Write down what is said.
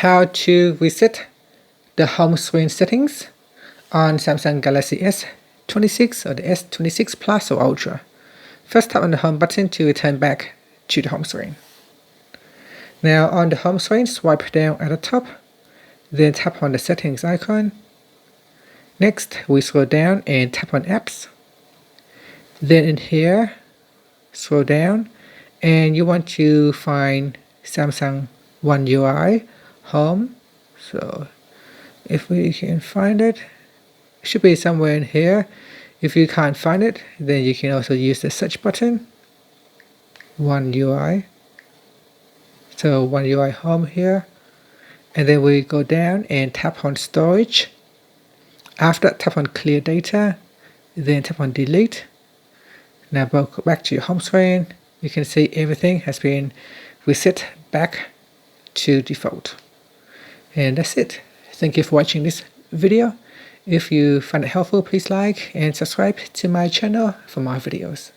how to reset the home screen settings on Samsung Galaxy S26 or the S26 Plus or Ultra. First, tap on the home button to return back to the home screen. Now on the home screen, swipe down at the top, then tap on the settings icon. Next, we scroll down and tap on apps. Then in here, scroll down and you want to find Samsung One UI Home. So if we can find it, it should be somewhere in here. If you can't find it, then you can also use the search button, One UI. So One UI Home here. And then we go down and tap on storage. After that, tap on clear data, then tap on delete. Now go back to your home screen. You can see everything has been reset back to default. And that's it. Thank you for watching this video. If you find it helpful, please like and subscribe to my channel for more videos.